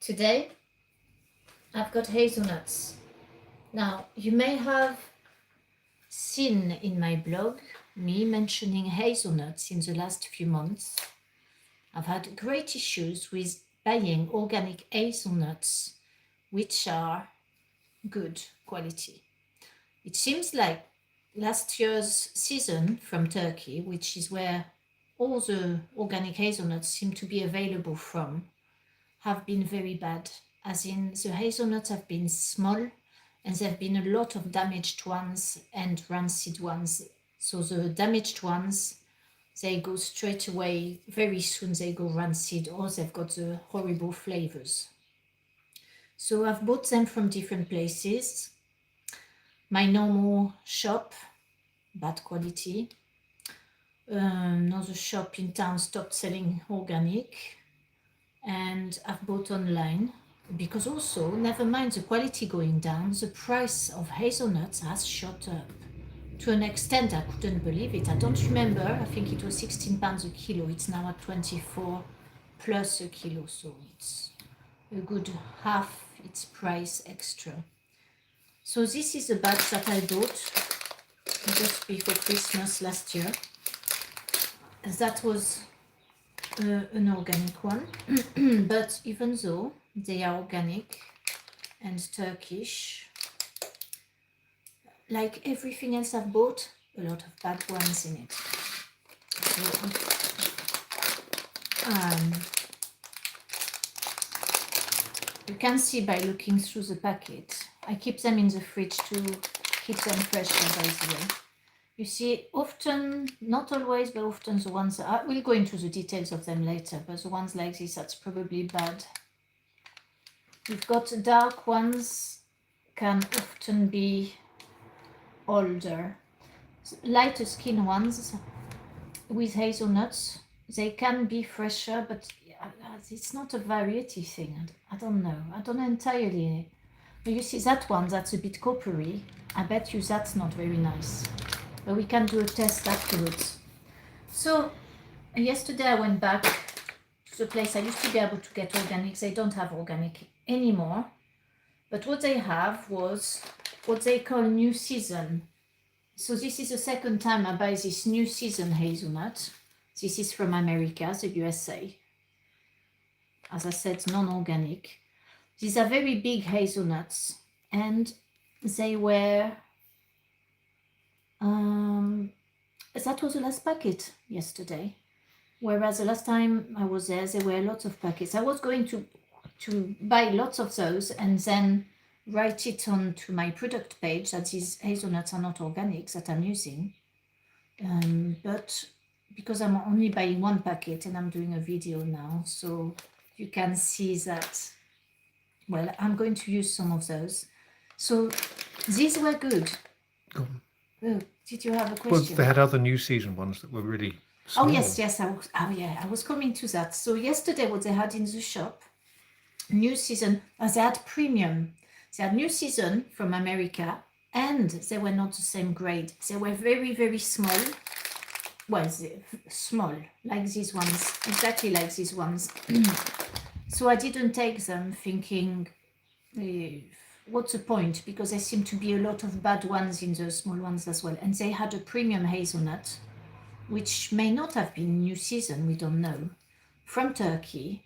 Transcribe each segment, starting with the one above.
Today I've got hazelnuts. Now you may have seen in my blog me mentioning hazelnuts in the last few months. I've had great issues with buying organic hazelnuts which are good quality. It seems like last year's season from Turkey, which is where all the organic hazelnuts seem to be available from, have been very bad. As in, the hazelnuts have been small and there have been a lot of damaged ones and rancid ones. So the damaged ones, they go straight away, very soon they go rancid, or they've got the horrible flavors. So I've bought them from different places. My normal shop, bad quality. Another shop in town stopped selling organic, and I've bought online because also, never mind the quality going down, the price of hazelnuts has shot up to an extent I couldn't believe it. I don't remember, I think it was £16 a kilo, it's now at 24 plus a kilo, so it's a good half its price extra. So this is a batch that I bought just before Christmas last year. That was an organic one, but even though they are organic and Turkish, like everything else I've bought, a lot of bad ones in it. So, you can see by looking through the packet, I keep them in the fridge to keep them fresh, by the way. You see, often, not always, but often the ones, we'll go into the details of them later, but the ones like this, that's probably bad. You've got dark ones, can often be older. Lighter skin ones with hazelnuts, they can be fresher, but it's not a variety thing. I don't know. I don't entirely. But you see that one, that's a bit coppery. I bet you that's not very nice. But we can do a test afterwards. So yesterday I went back to the place I used to be able to get organic. They don't have organic anymore. But what they have was what they call new season. So this is the second time I buy this new season hazelnut. This is from America, the USA. As I said, non-organic. These are very big hazelnuts, and they were, that was the last packet yesterday. Whereas the last time I was there were lots of packets. I was going to buy lots of those and then write it onto my product page that these hazelnuts are not organic that I'm using. But because I'm only buying one packet and I'm doing a video now, so you can see that, well, I'm going to use some of those. So these were good. Oh, did you have a question? Well, they had other new season ones that were really small. Oh, yes, I was coming to that. So yesterday what they had in the shop, new season, they had premium. They had new season from America, and they were not the same grade. They were very, very small. Well, small, like these ones, exactly like these ones. So I didn't take them thinking, what's the point? Because there seem to be a lot of bad ones in the small ones as well. And they had a premium hazelnut, which may not have been new season, we don't know, from Turkey,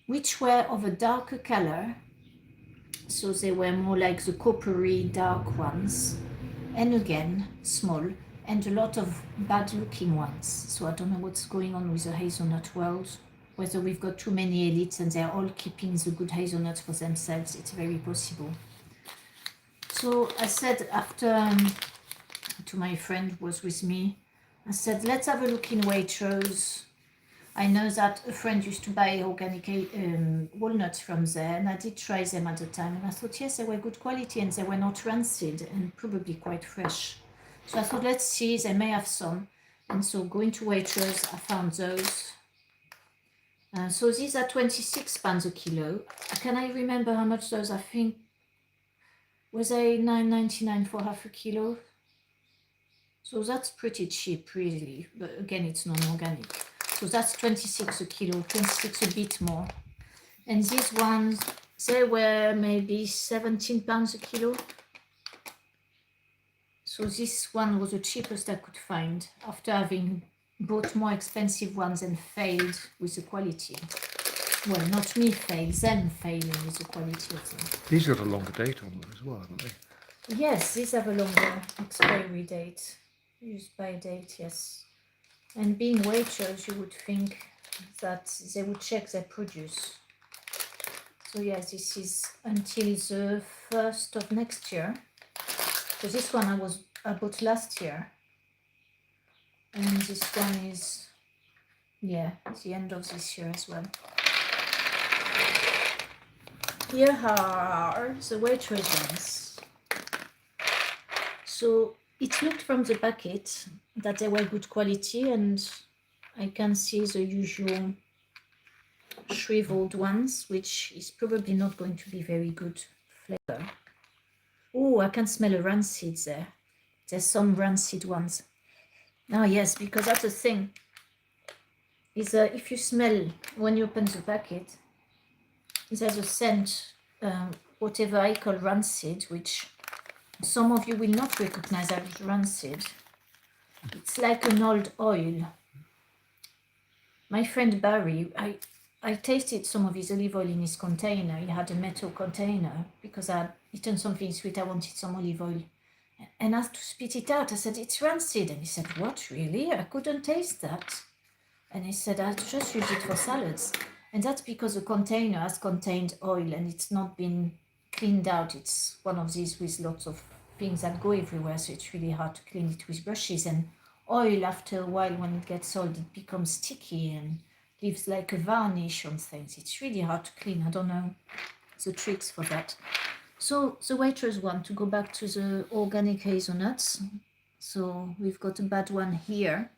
which were of a darker color. So they were more like the coppery dark ones. And again, small, and a lot of bad looking ones. So I don't know what's going on with the hazelnut world, whether we've got too many elites and they're all keeping the good hazelnuts for themselves. It's very possible. So I said after, to my friend who was with me, I said, let's have a look in Waitrose. I know that a friend used to buy organic walnuts from there, and I did try them at the time, and I thought, yes, they were good quality and they were not rancid and probably quite fresh. So I thought, let's see, they may have some. And so going to Waitrose, I found those. So these are £26 a kilo. Can I remember how much those? I think, was they £9.99 for half a kilo? So that's pretty cheap, really. But again, it's non-organic. So that's 26 a kilo, 26 a bit more. And these ones, they were maybe £17 a kilo. So this one was the cheapest I could find after having bought more expensive ones and failed with the quality. Well, not me failed, them failing with the quality of them. These got a longer date on them as well, haven't they? Yes, these have a longer expiry date, used by date, yes. And being Waitrose, you would think that they would check their produce. So yes, this is until the 1st of next year. So this one I bought last year. And this one is, yeah, the end of this year as well. Here are the Waitrose ones. So it looked from the packet that they were good quality, and I can see the usual shriveled ones, which is probably not going to be very good flavor. Oh, I can smell a rancid there. There's some rancid ones. Oh yes, because that's the thing. Is if you smell when you open the packet, there's a scent, whatever I call rancid, which some of you will not recognize as rancid. It's like an old oil. My friend Barry, I tasted some of his olive oil in his container. He had a metal container because I had eaten something sweet. I wanted some olive oil. And I had to spit it out. I said, it's rancid. And he said, what, really? I couldn't taste that. And he said, I just use it for salads. And that's because the container has contained oil and it's not been cleaned out. It's one of these with lots of things that go everywhere. So it's really hard to clean it with brushes. And oil, after a while, when it gets old, it becomes sticky and leaves like a varnish on things. It's really hard to clean. I don't know the tricks for that. So the Waitrose one, to go back to the organic hazelnuts. So we've got a bad one here.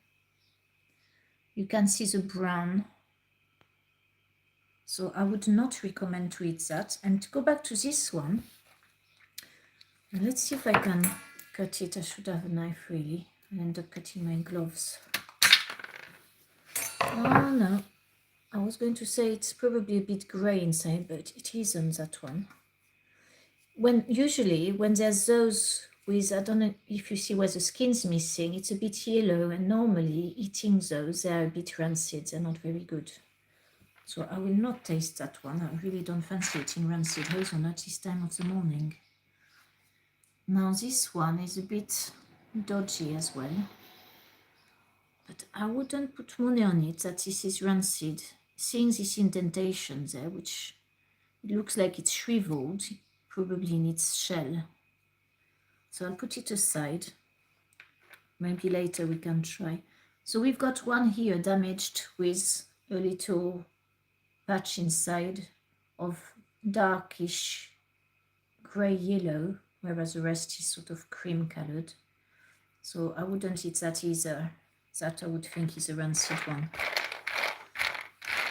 You can see the brown. So I would not recommend to eat that. And to go back to this one, let's see if I can cut it. I should have a knife really. I end up cutting my gloves. Oh no, I was going to say it's probably a bit grey inside, but it isn't, that one. Usually when there's those with, I don't know if you see where the skin's missing, it's a bit yellow, and normally eating those, they're a bit rancid, they're not very good. So I will not taste that one. I really don't fancy eating rancid hazelnut this time of the morning. Now this one is a bit dodgy as well. But I wouldn't put money on it that this is rancid. Seeing this indentation there, which it looks like it's shriveled, probably in its shell. So I'll put it aside. Maybe later we can try. So we've got one here damaged with a little patch inside of darkish grey yellow, whereas the rest is sort of cream colored. So I wouldn't eat that either. That I would think is a rancid one.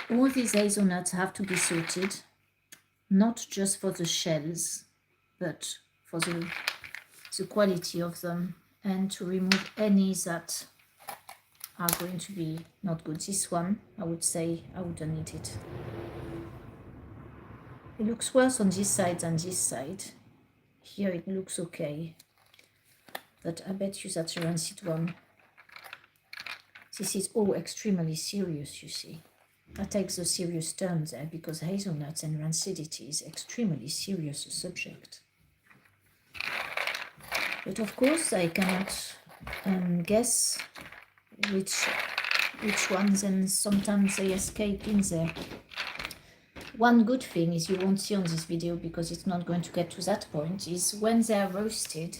All these hazelnuts have to be sorted, not just for the shells, but for the quality of them, and to remove any that are going to be not good. This one, I would say I wouldn't eat it. It looks worse on this side than this side. Here it looks okay, but I bet you that's a rancid one. This is all extremely serious, you see. I take the serious term there because hazelnuts and rancidity is extremely serious subject. But of course I cannot guess which ones, and sometimes they escape in there. One good thing is you won't see on this video because it's not going to get to that point, is when they are roasted,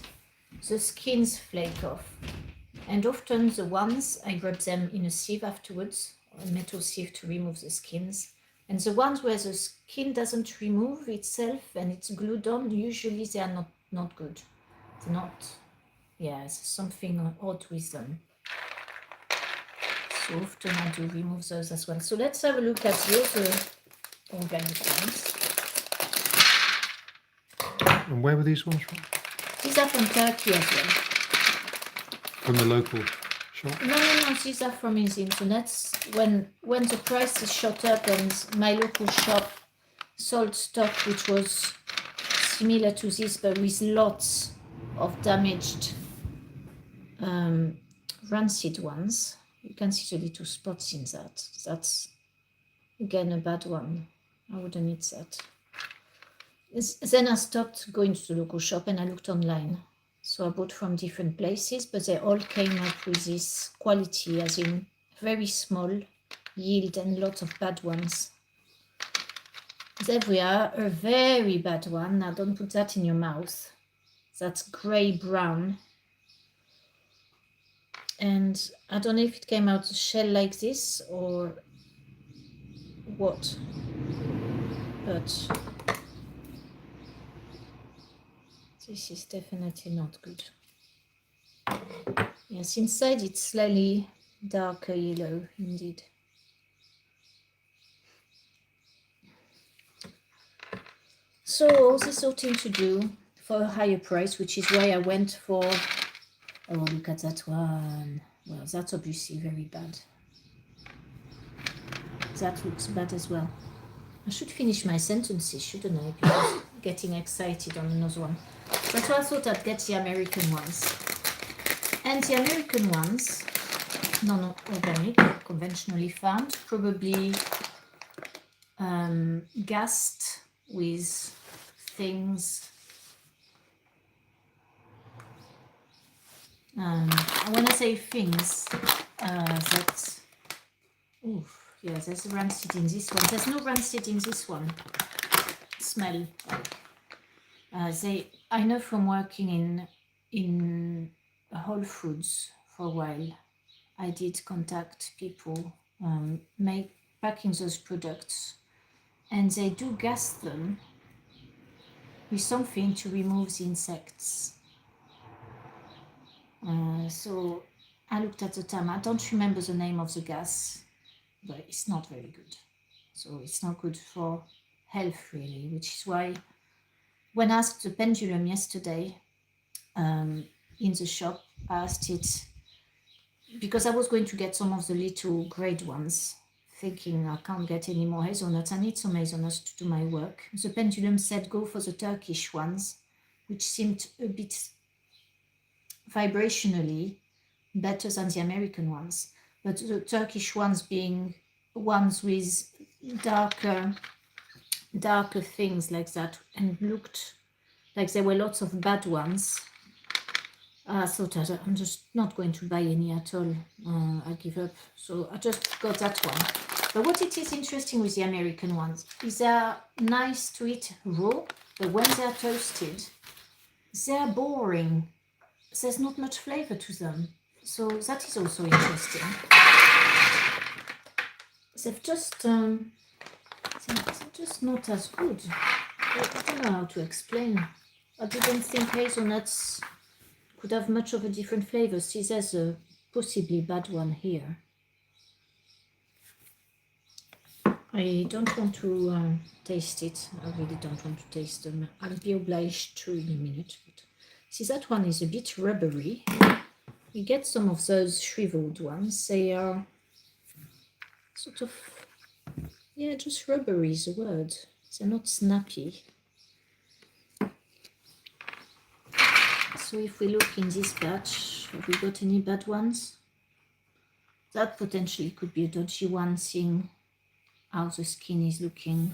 the skins flake off. And often the ones, I rub them in a sieve afterwards, a metal sieve to remove the skins. And the ones where the skin doesn't remove itself and it's glued on, usually they are not good. They're not, yeah, there's something odd with them. So often I do remove those as well. So let's have a look at the other organic ones. And where were these ones from? These are from Turkey as well. From the local shop? No, these are from his internet. When the price is shot up and my local shop sold stock which was similar to this, but with lots of damaged rancid ones. You can see the little spots in that. That's again a bad one. I wouldn't eat that. Then I stopped going to the local shop and I looked online. So I bought from different places, but they all came up with this quality, as in very small yield and lots of bad ones. There we are, a very bad one. Now don't put that in your mouth. That's grey-brown. And I don't know if it came out the shell like this or what, but this is definitely not good. Yes, inside it's slightly darker yellow indeed. So all this sorting to do for a higher price, which is why I went for, oh look at that one. Well, that's obviously very bad. That looks bad as well. I should finish my sentences, shouldn't I? Because I'm getting excited on another one. That's why I thought I'd get the American ones. And the American ones, non-organic, conventionally farmed, probably gassed with things. When I say things, that, oof, yeah, there's rancid in this one. There's no rancid in this one. Smell. I know from working in Whole Foods for a while, I did contact people packing those products, and they do gas them with something to remove the insects. So I looked at the time. I don't remember the name of the gas, but it's not very good. So it's not good for health really, which is why when I asked the pendulum yesterday in the shop, I asked it because I was going to get some of the little grade ones, thinking I can't get any more hazelnuts. I need some hazelnuts to do my work. The pendulum said go for the Turkish ones, which seemed a bit vibrationally better than the American ones. But the Turkish ones being ones with darker things like that, and looked like there were lots of bad ones. I thought I'm just not going to buy any at all. I give up. So I just got that one. But what it is interesting with the American ones is they're nice to eat raw, but when they're toasted, they're boring. There's not much flavor to them. So that is also interesting. They've just, they're just not as good. I don't know how to explain. I didn't think hazelnuts could have much of a different flavor. See, there's a possibly bad one here. I don't want to taste it. I really don't want to taste them. I'll be obliged to in a minute. But see, that one is a bit rubbery. You get some of those shriveled ones. They are sort of, yeah, just rubbery is the word. They're not snappy. So if we look in this batch, have we got any bad ones? That potentially could be a dodgy one, seeing how the skin is looking.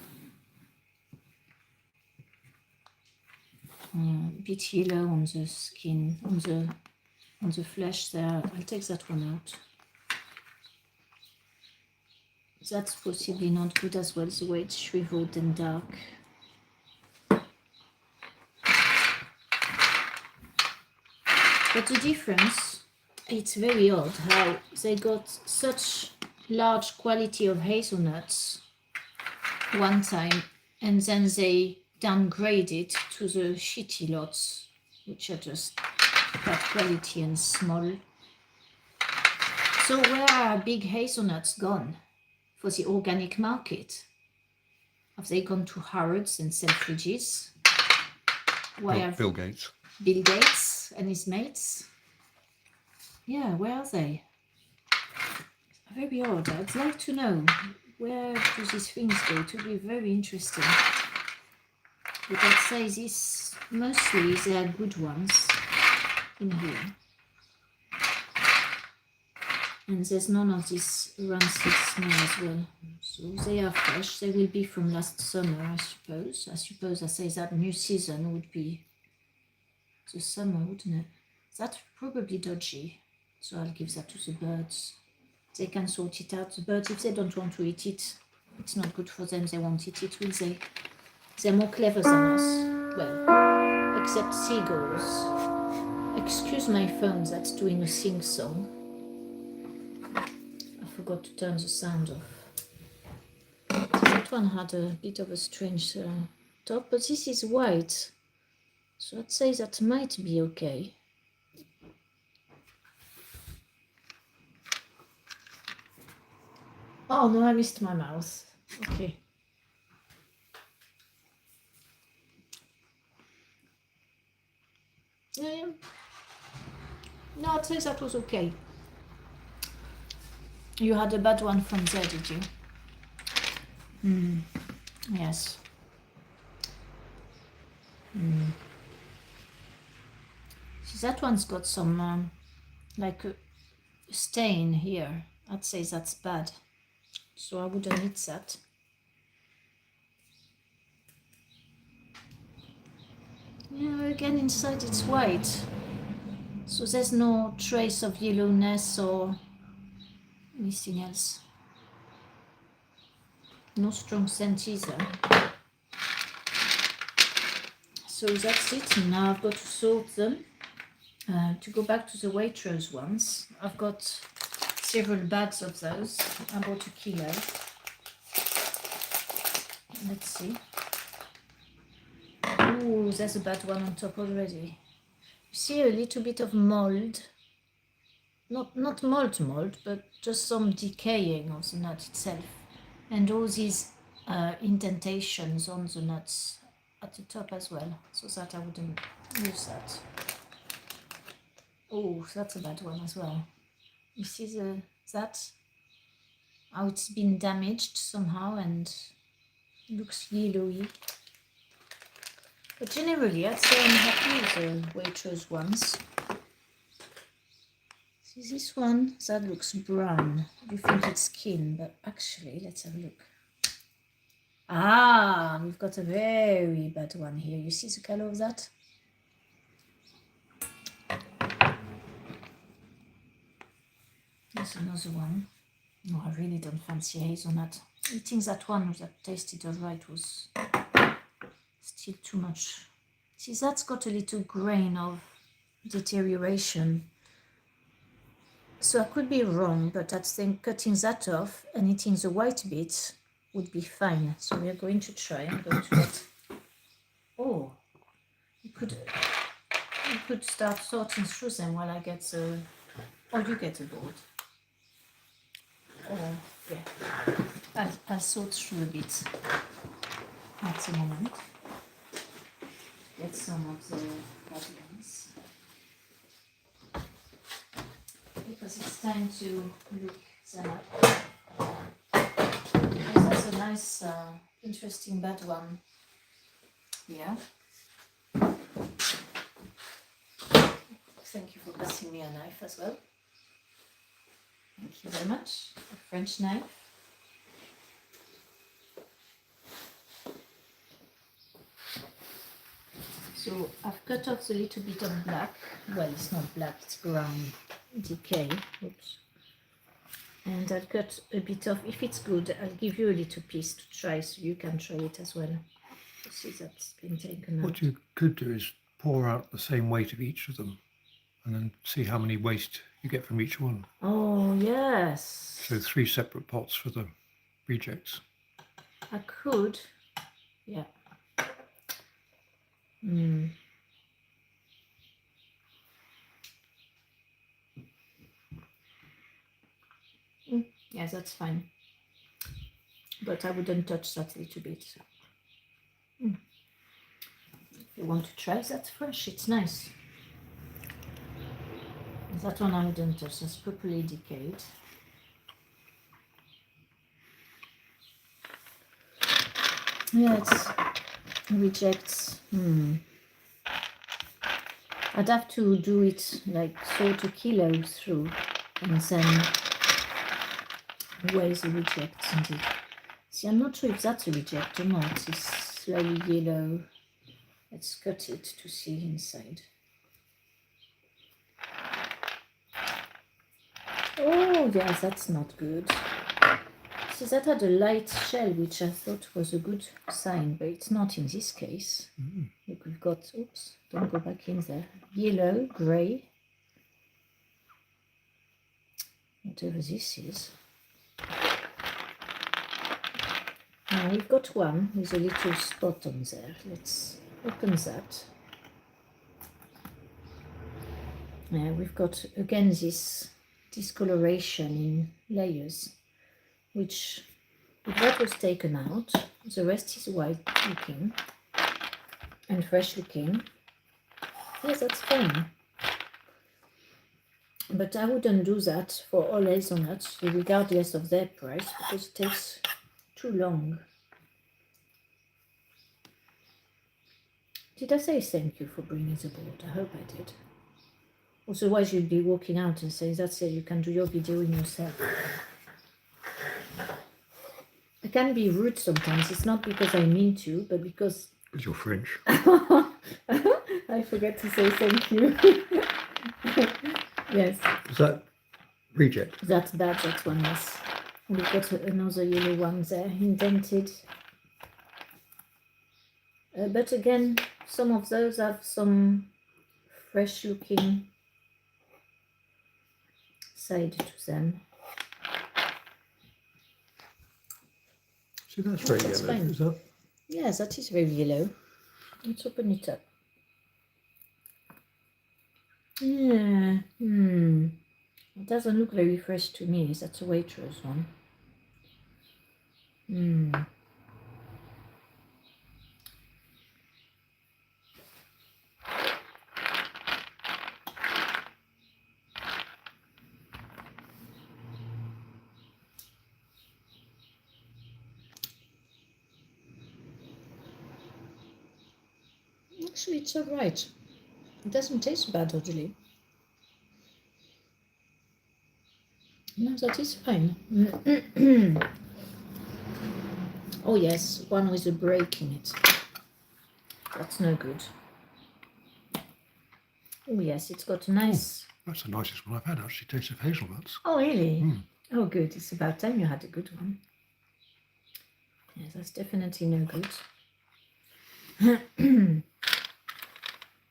A bit yellow on the skin, on the flesh there. I'll take that one out. That's possibly not good as well, the way it's shriveled and dark. But the difference, it's very odd how they got such large quality of hazelnuts one time, and then they downgraded to the shitty lots, which are just bad quality and small. So where are big hazelnuts gone for the organic market? Have they gone to Harrods and Selfridges? Why are Bill Gates. Bill Gates and his mates? Yeah, where are they? Very odd. I'd like to know. where do these things go? It will be very interesting. But I'd say this, mostly they are good ones in here. And there's none of this rancid smell as well. So they are fresh. They will be from last summer, I suppose. I say that new season would be the summer, wouldn't it? That's probably dodgy. So I'll give that to the birds. They can sort it out. The birds, if they don't want to eat it, it's not good for them. They won't eat it, will they? They're more clever than us. Well, except seagulls. Excuse my phone, that's doing a sing-song. I forgot to turn the sound off. That one had a bit of a strange top, but this is white. So I'd say that might be okay. Oh no, I missed my mouse. Okay. No, I'd say that was okay. You had a bad one from there, did you? Yes. See, that one's got some, like a stain here. I'd say that's bad. So I wouldn't eat that. Yeah, again, inside it's white. So there's no trace of yellowness or anything else. No strong scent either. So that's it. Now I've got to sort them. To go back to the Waitrose ones, I've got several bags of those. I bought a kilo. Let's see. Oh, there's a bad one on top already. You see a little bit of mold. Not mold, but just some decaying of the nut itself. And all these indentations on the nuts at the top as well, so that I wouldn't use that. Oh, that's a bad one as well. You see that? How it's been damaged somehow and looks yellowy. But generally, I'd say I'm happy with the Waitrose ones. See this one? That looks brown. You think it's skin, but actually, let's have a look. Ah, we've got a very bad one here. You see the color of that? There's another one. No, I really don't fancy hazelnut. Eating that one that tasted alright was still too much. See, that's got a little grain of deterioration. So I could be wrong, but I think cutting that off and eating the white bits would be fine. So we are going to try. I'm going to get... Oh, you could start sorting through them while I get the... Oh, you get a board. Oh, yeah. I'll sort through a bit at the moment. Get some of the bad ones. Because it's time to look them up. That's a nice, interesting bad one. Yeah. Thank you for passing me a knife as well. Thank you very much. A French knife. So I've cut off a little bit of black. Well, it's not black, it's brown decay. Oops. And I'll cut a bit off. If it's good, I'll give you a little piece to try so you can try it as well. You see that's been taken out. What you could do is pour out the same weight of each of them and then see how many waste you get from each one. Oh, yes. So 3 separate pots for the rejects. I could. Yeah. Yeah, that's fine. But I wouldn't touch that little bit. If you want to try that fresh, it's nice. That one I wouldn't touch, that's properly decayed. Yeah, it's rejects. I'd have to do it like sort a kilo through and then weigh the rejects indeed. See, I'm not sure if that's a reject or not. It's slightly yellow. Let's cut it to see inside. Oh, yes, that's not good. See, that had a light shell, which I thought was a good sign, but it's not in this case. Look, we've got, oops, don't go back in there. Yellow, grey, whatever this is. Now we've got one with a little spot on there. Let's open that. Yeah, we've got again this discoloration in layers, which if that was taken out, the rest is white looking and fresh looking. Yes, that's fine. But I wouldn't do that for all hazelnuts, regardless of their price, because it takes too long. Did I say thank you for bringing the board? I hope I did. Otherwise you'd be walking out and saying, that's it, you can do your video in yourself. I can be rude sometimes. It's not because I mean to, but because... Because you're French. I forget to say thank you. Yes. Is that reject? That's bad, that one, yes. We've got another yellow one there, indented. But again, some of those have some fresh looking side to them. See, that's very That's yellow. fine. Is that? Yes, that is very yellow. Let's open it up. Yeah. It doesn't look very fresh to me. That's a Waitrose one. Actually, it's all right. It doesn't taste bad, oddly. No, that is fine. Oh yes, one with a break in it. That's no good. Oh yes, it's got a nice... That's the nicest one I've had, actually. Tastes of hazelnuts. Oh really? Oh good, it's about time you had a good one. Yes, that's definitely no good.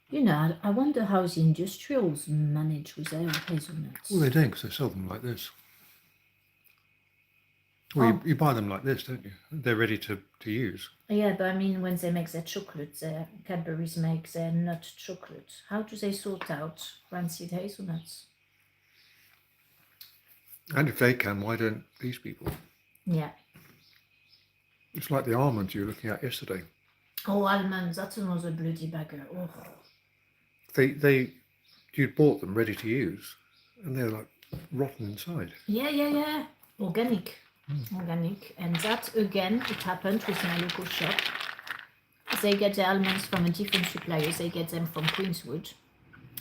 You know, I wonder how the industrials manage with their hazelnuts. Well, they don't, because they sell them like this. Well, you buy them like this, don't you? They're ready to use. Yeah, but I mean, when they make their chocolate, their Cadbury's make their nut chocolate. How do they sort out rancid hazelnuts? And if they can, why don't these people? Yeah. It's like the almonds you were looking at yesterday. Oh, almonds, that's another bloody bagger. Oh. You'd bought them ready to use, and they're like rotten inside. Yeah. Organic. Organic. And that, again, it happened with my local shop. They get the almonds from a different supplier. They get them from Queenswood.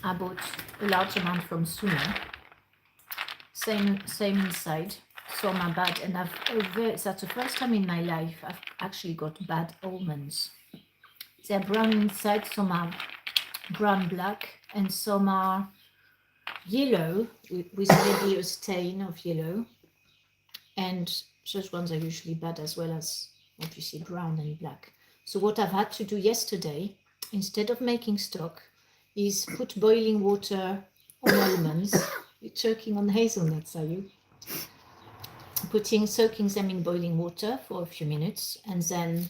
I bought a large amount from Suno. Same inside. Some are bad, and that's the first time in my life I've actually got bad almonds. They're brown inside, some are brown black, and some are yellow with maybe a stain of yellow. And those ones are usually bad as well as obviously brown and black. So what I've had to do yesterday, instead of making stock, is put boiling water on almonds. You're choking on hazelnuts, are you? Soaking them in boiling water for a few minutes, and then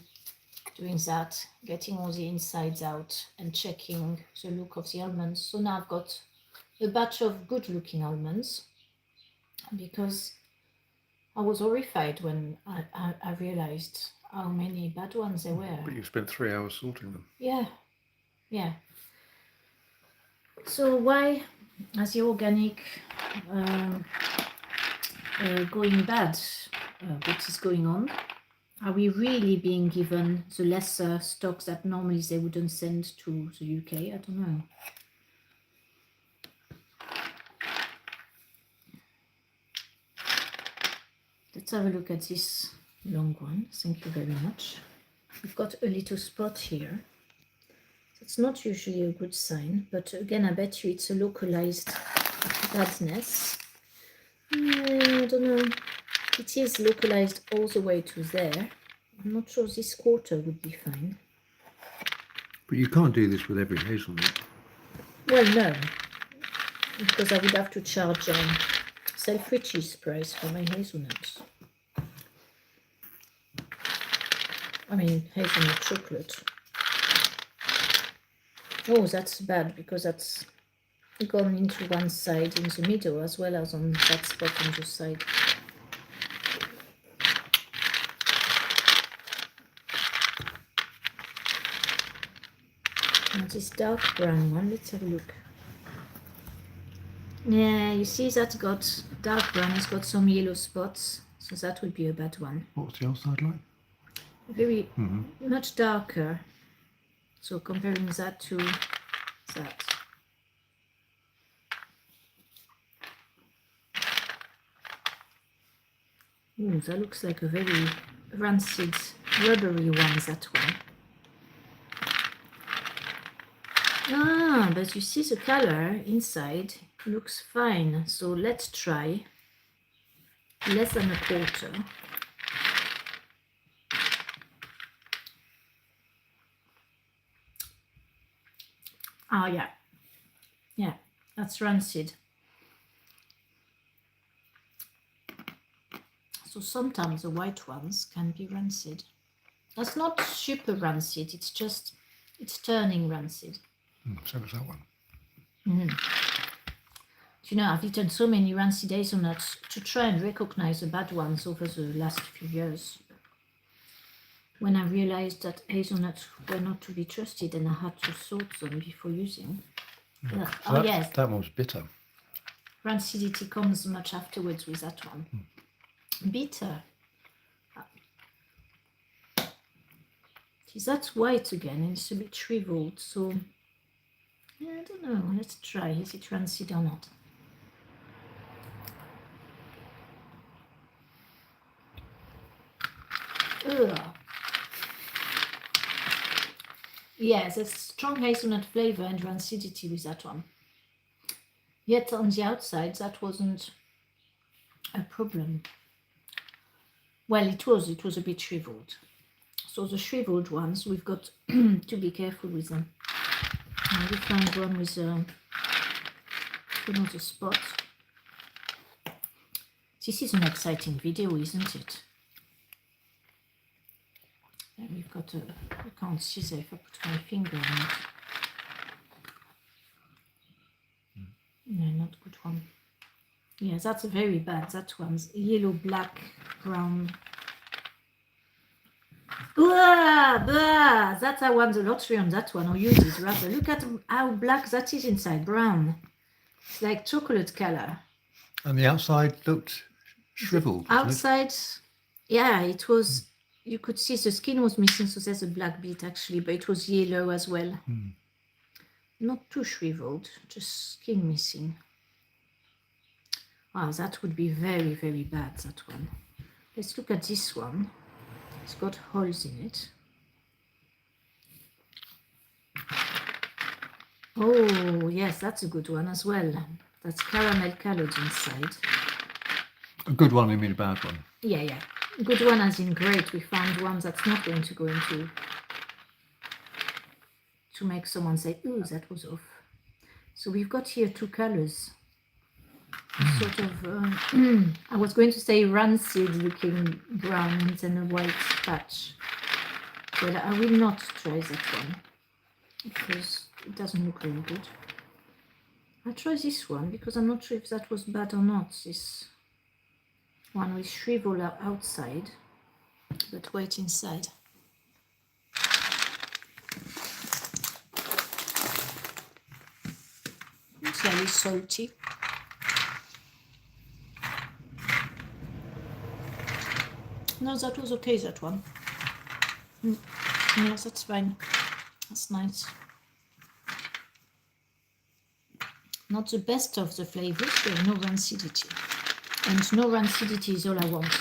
doing that, getting all the insides out and checking the look of the almonds. So now I've got a batch of good looking almonds, because I was horrified when I realized how many bad ones there were. But you spent 3 hours sorting them. Yeah. So why has the organic going bad? What is going on? Are we really being given the lesser stocks that normally they wouldn't send to the UK? I don't know. Let's have a look at this long one. Thank you very much. We've got a little spot here. That's not usually a good sign, but again, I bet you it's a localized badness. I don't know. It is localized all the way to there. I'm not sure this quarter would be fine. But you can't do this with every hazelnut. Well, no, because I would have to charge Selfridges price for my hazelnuts. I mean, hazelnut chocolate. Oh, that's bad because that's gone into one side in the middle as well as on that spot on the side. And this dark brown one, let's have a look. Yeah, you see that got dark brown, it's got some yellow spots, so that would be a bad one. What's the outside like? Very much darker. So comparing that to that. Ooh, that looks like a very rancid, rubbery one, that one. Ah, but you see the color inside looks fine. So let's try less than a quarter. Oh, yeah. Yeah, that's rancid. So sometimes the white ones can be rancid. That's not super rancid, it's just, it's turning rancid. So was that one. You know, I've eaten so many rancid hazelnuts to try and recognize the bad ones over the last few years. When I realized that hazelnuts were not to be trusted and I had to sort them before using. So Oh, yes. That one was bitter. Rancidity comes much afterwards with that one. Bitter. See, that's white again and it's a bit shriveled, so yeah, I don't know. Let's try. Is it rancid or not? Ugh. Yes, there's strong hazelnut flavor and rancidity with that one. Yet on the outside, that wasn't a problem. Well, it was a bit shriveled. So the shriveled ones, we've got to be careful with them. And we found one with another spot. This is an exciting video, isn't it? And we've got a, I can't see there if I put my finger on it. No, not good one. Yeah, that's a very bad. That one's yellow, black, brown. Blah! That's I won the lottery on that one, or you did rather. Look at how black that is inside, brown. It's like chocolate color. And the outside looked shriveled. Outside, yeah, it was, you could see the skin was missing, so there's a black bit actually, but it was yellow as well. Not too shriveled, just skin missing. Wow, that would be very, very bad, that one. Let's look at this one. It's got holes in it. Oh, yes, that's a good one as well. That's caramel colored inside. A good one, you mean a bad one? Yeah, yeah. Good one as in great. We found one that's not going to go into to make someone say, ooh, that was off. So we've got here two colors. Sort of, I was going to say rancid looking brown and then a white patch. But I will not try that one because it doesn't look very good. I'll try this one because I'm not sure if that was bad or not. This one with shrivel outside, but white inside. It's very salty. No, that was okay, that one. Yeah, that's fine. That's nice. Not the best of the flavors, but no rancidity. And no rancidity is all I want.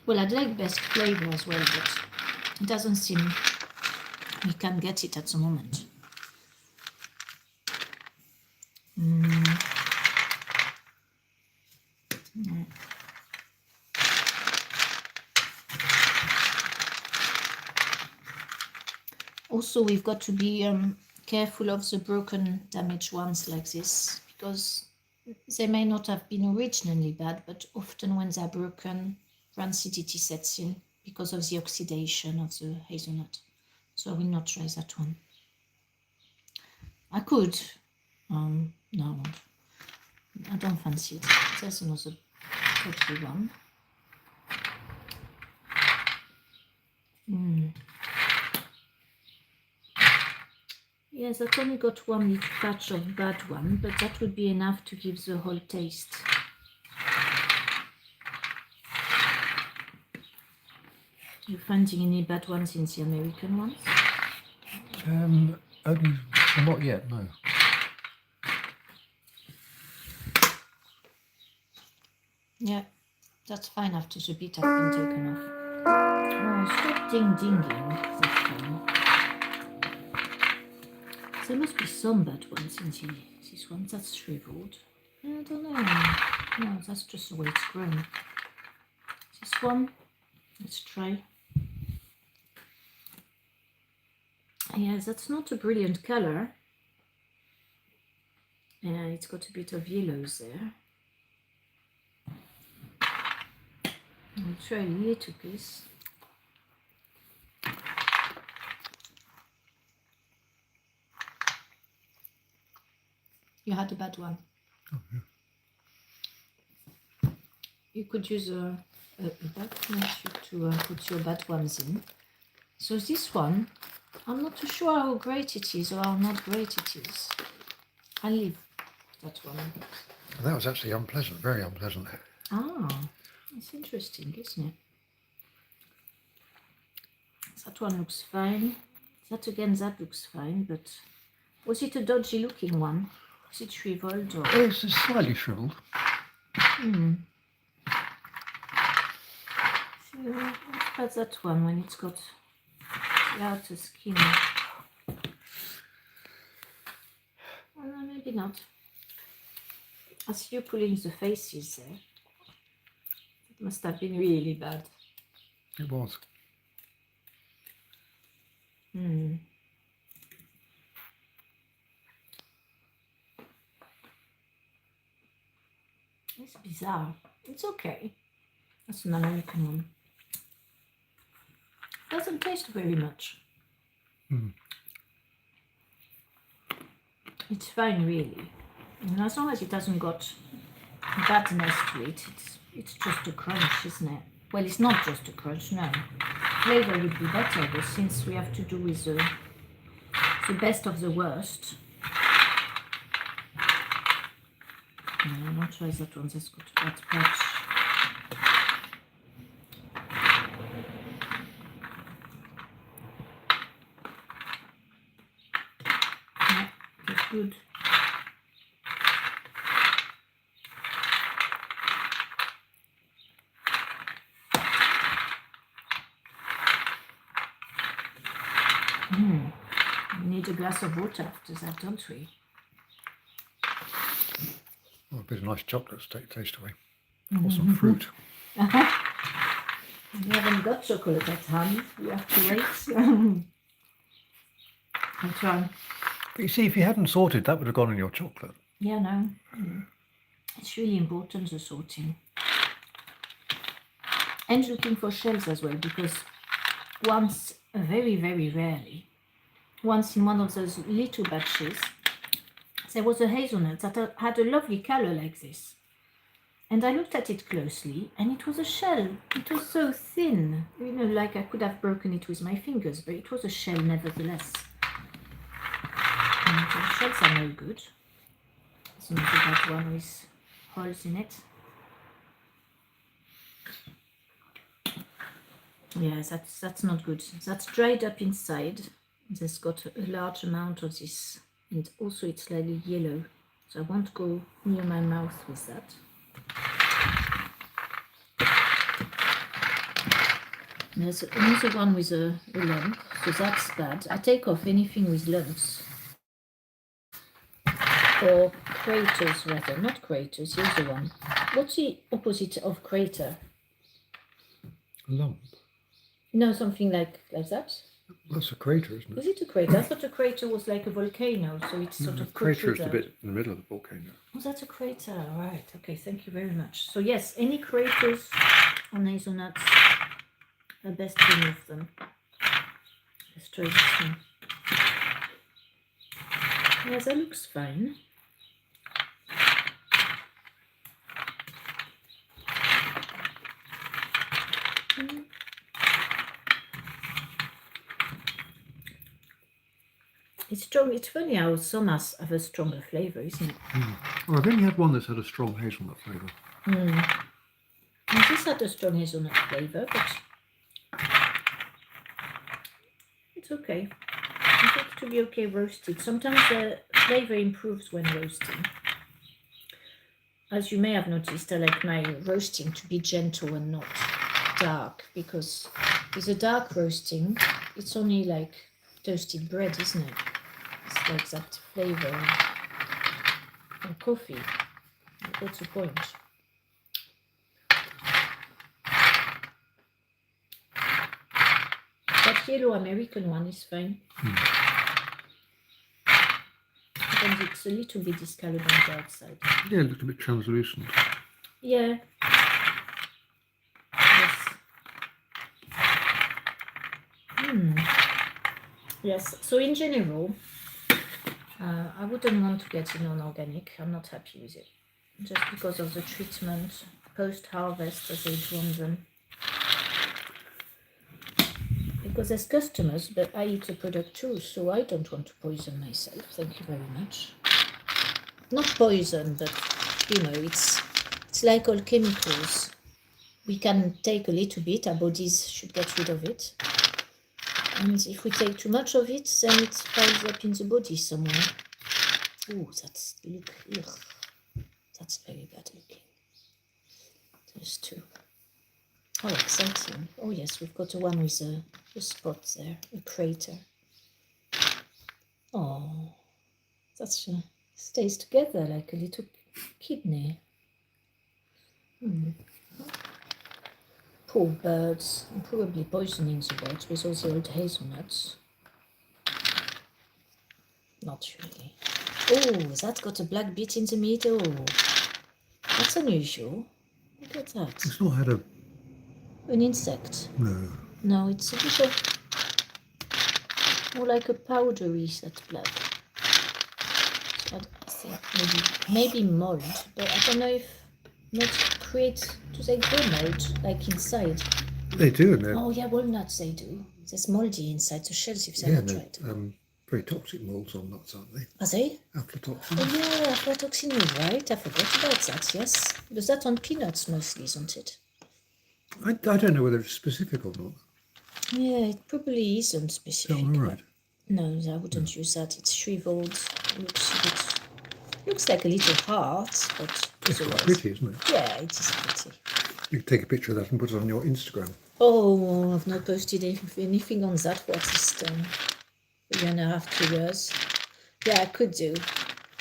Well, I'd like best flavor as well, but it doesn't seem we can get it at the moment. Also, we've got to be careful of the broken, damaged ones like this, because they may not have been originally bad, but often when they're broken, rancidity sets in because of the oxidation of the hazelnut. So I will not try that one. I could. No, I don't fancy it. There's another totally one. Yes, I've only got one little patch of bad one, but that would be enough to give the whole taste. You finding any bad ones in the American ones? Only, well, not yet, no. Yeah, that's fine after the bit has been taken off. Oh, stop ding-dinging that phone. There must be some bad ones in this one. That's shriveled. I don't know. No, that's just the way it's grown. This one, let's try. Yeah, that's not a brilliant color. Yeah, it's got a bit of yellows there. I'll try a little piece. You had a bad one. Oh, yeah. You could use a bag to put your bad ones in. So this one, I'm not too sure how great it is or how not great it is. I'll leave that one. That was actually unpleasant, very unpleasant. Ah, that's interesting, isn't it? That one looks fine. That looks fine, but was it a dodgy looking one? Is it shriveled or? It's slightly shriveled. So let's cut that one when it's got the outer skin. Well, maybe not. I see you pulling the faces there. It must have been really bad. It was. It's bizarre. It's okay. That's an American one. Doesn't taste very much. It's fine, really. And as long as it hasn't got badness to it, it's just a crunch, isn't it? Well, it's not just a crunch, no. Flavor would be better, but since we have to do with the best of the worst. No, I'll not try that one. That's got a bad patch. Yeah, that's good. We need a glass of water after that, don't we? Oh, a bit of nice chocolate to take taste away. Or some fruit. We haven't got chocolate at hand. We have to wait. I'll try. But you see, if you hadn't sorted, that would have gone in your chocolate. Yeah, no. It's really important, the sorting. And looking for shells as well, because once, very, very rarely, once in one of those little batches, there was a hazelnut that had a lovely color like this. And I looked at it closely, and it was a shell. It was so thin, you know, like I could have broken it with my fingers, but it was a shell nevertheless. And the shells are no good. There's another bad one with holes in it. Yeah, that's not good. That's dried up inside. There's got a large amount of this, and also it's slightly yellow. So I won't go near my mouth with that. There's another one with a lump, so that's bad. I take off anything with lumps. Or craters, rather. Not craters, here's the one. What's the opposite of crater? Lump. No, something like that. That's a crater, isn't it? Is it a crater? I thought a crater was like a volcano, so it's sort of A crater is the protruded. bit in the middle of the volcano. Oh, that's a crater. Right. Okay, thank you very much. So yes, any craters on hazelnuts, best remove them. Let's try this one. Yeah, that looks fine. It's strong. It's funny how some have a stronger flavour, isn't it? Well, I've only had one that's had a strong hazelnut flavour. And this had a strong hazelnut flavour, but it's okay. I think it will be okay roasted. Sometimes the flavour improves when roasting. As you may have noticed, I like my roasting to be gentle and not dark, because with a dark roasting, it's only like toasted bread, isn't it? It's like that flavour and coffee. What's the point? That yellow American one is fine. And it's a little bit discoloured on the outside. Yeah, it looked a bit translucent. Yeah. Yes. Yes. So in general, I wouldn't want to get non-organic. I'm not happy with it, just because of the treatment post-harvest as they grown them. Because as customers, but I eat the product too, so I don't want to poison myself. Thank you very much. Not poison, but you know, it's like all chemicals. We can take a little bit, our bodies should get rid of it. And if we take too much of it, then it piles up in the body somewhere. Oh, that's very bad looking. There's two. Oh, exciting. Oh yes, we've got a one with a spot there, a crater. Oh, that stays together like a little kidney. Poor birds. I'm probably poisoning the birds with all the old hazelnuts. Not really. Oh, that's got a black bit in the middle. That's unusual. Look at that. It's not had An insect. No. No, it's a little more like a powdery that black. I think maybe mold, but I don't know if not create. Do they grow mold like inside? They do, and Oh yeah, walnuts they do. There's moldy inside the shells if they're not tried. Very toxic molds on nuts, aren't they? Are they? Aflatoxin. Oh yeah, aflatoxin, you're right. I forgot about that, yes. Because that's on peanuts mostly, isn't it? I don't know whether it's specific or not. Yeah, it probably isn't specific. Oh, right. No, I wouldn't use that. It's shriveled. Looks like a little heart, but It's quite pretty, isn't it? Yeah, it is pretty. You can take a picture of that and put it on your Instagram. Oh, I've not posted anything on that for at least a year and a half, 2 years. Yeah, I could do.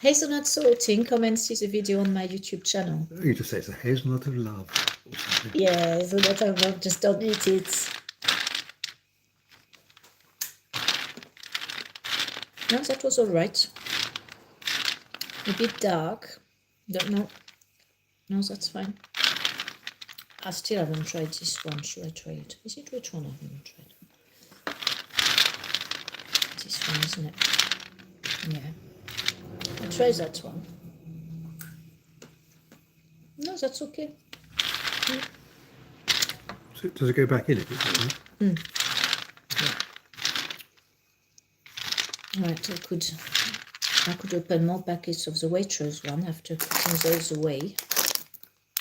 Hazelnut sorting, come and see the video on my YouTube channel. You just say it's a hazelnut of love or something. Yeah, hazelnut of love, just don't eat it. No, that was all right. A bit dark. Don't know. No, that's fine. I still haven't tried this one. Should I try it? Is it which one I haven't tried? This one, isn't it? Yeah. I'll try that one. No, that's okay. So does it go back in if it's like that? Yeah. Right, I could open more packets of the Waitrose one after putting those away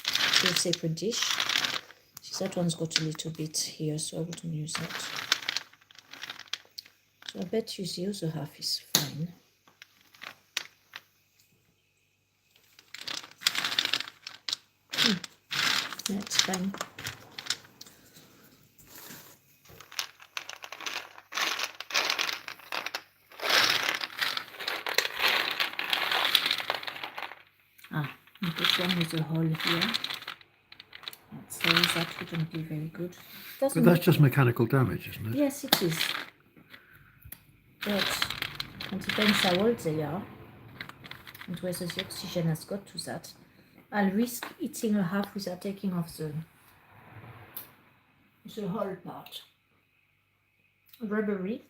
to a separate dish. That one's got a little bit here, so I wouldn't use that. So I bet you the other half is fine. Yeah, it's fine. I put one with a hole here. So that wouldn't be very good. But that's just mechanical damage, isn't it? Yes, it is. But it depends how old they are and whether the oxygen has got to that. I'll risk eating a half without taking off the whole part. Rubbery.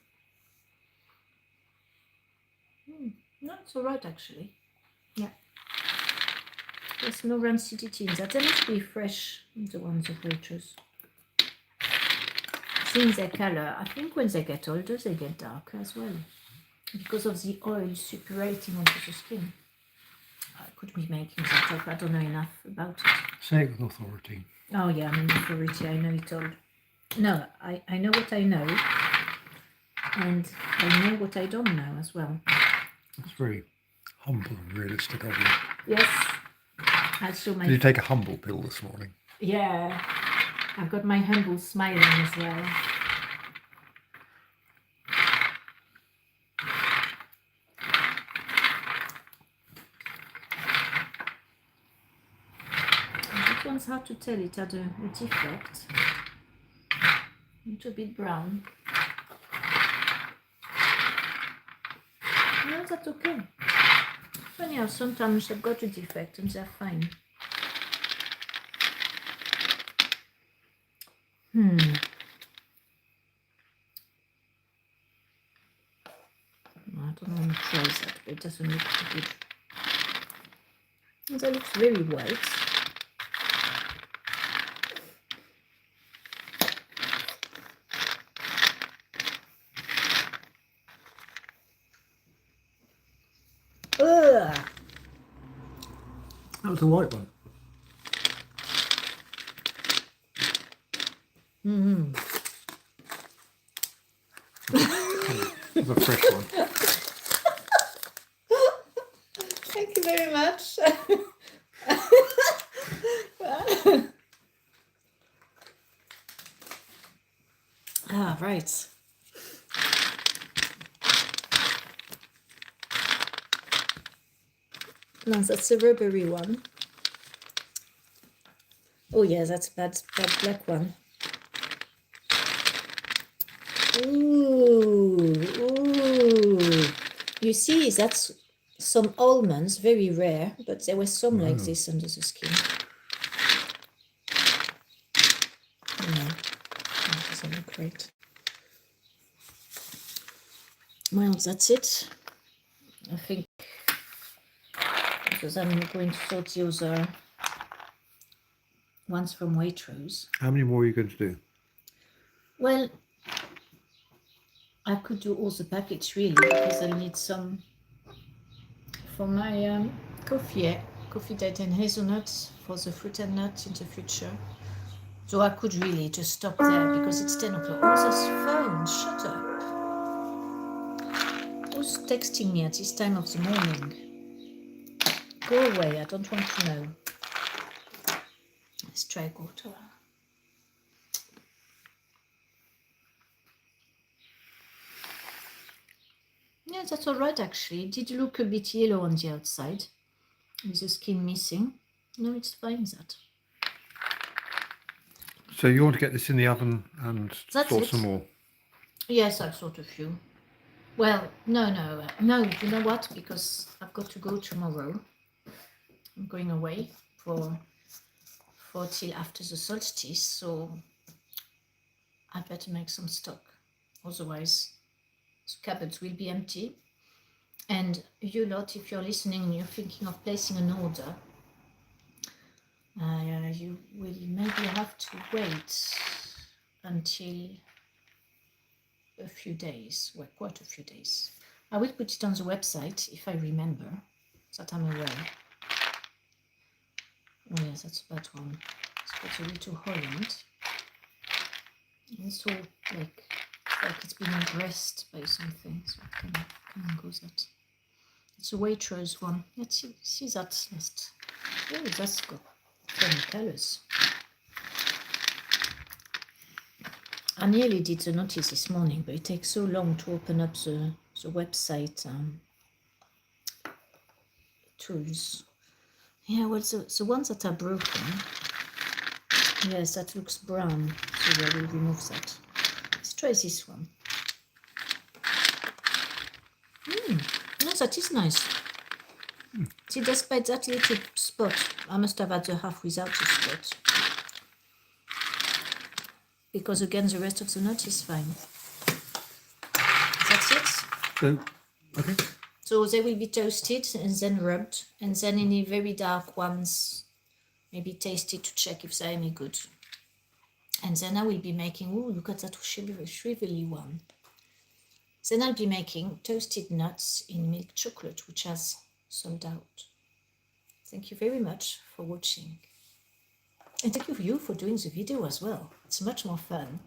No, it's alright actually. Yeah. There's no rancidity in that. They must be fresh, the ones of Waitrose. Seeing their colour, I think when they get older, they get darker as well. Because of the oil suppurating onto the skin. I could be making that up. I don't know enough about it. Say it with authority. Oh yeah, I'm an authority. I know it all. No, I know what I know. And I know what I don't know as well. That's very humble and realistic of you. Yes. Did you take a humble pill this morning? Yeah. I've got my humble smiling as well. That one's hard to tell. It had a defect. A little bit brown. No, that's okay. Funny how sometimes they've got a defect and they're fine. I don't want to try that, but it doesn't look too good. That looks very white. Ugh. That was a white one. That's a fresh one. Thank you very much. Right. No, that's a rubbery one. Oh yeah, that's bad black one. Ooh. You see, that's some almonds, very rare, but there were some like this under the skin. No, that doesn't look great. Well, that's it. I think, because I'm going to sort the other ones from Waitrose. How many more are you going to do? Well, I could do all the packets really, because I need some for my coffee date and hazelnuts for the fruit and nuts in the future. So I could really just stop there because it's 10 o'clock. Oh, this phone, shut up. Who's texting me at this time of the morning? Go away, I don't want to know. Let's try water. Yeah, that's all right actually. It did look a bit yellow on the outside with the skin missing. No, it's fine that. So you want to get this in the oven and That's sort it. some more? Yes, I've sort a few. Well, no, you know what? Because I've got to go tomorrow. I'm going away for till after the solstice, so I better make some stock. Otherwise, the cupboards will be empty. And you lot, if you're listening and you're thinking of placing an order, you will maybe have to wait until a few days, well, quite a few days. I will put it on the website if I remember, that I'm aware. Oh yes, that's a bad one. It's got a little hole in it. It's all like it's been impressed by something, so it can go that. It's a Waitrose one. Let's see that last. Oh, that's got funny colors. I nearly did the notice this morning, but it takes so long to open up the website tools. Yeah, well, the ones that are broken, yes, that looks brown, so I will remove that. Let's try this one. No, that is nice. See, despite that little spot, I must have had the half without the spot. Because again, the rest of the nut is fine. That's it. So, okay. So they will be toasted and then rubbed, and then any very dark ones, maybe tasted to check if they're any good. And then I will be making, oh, look at that shrivelly one. Then I'll be making toasted nuts in milk chocolate, which has sold out. Thank you very much for watching. And thank you for doing the video as well. It's much more fun.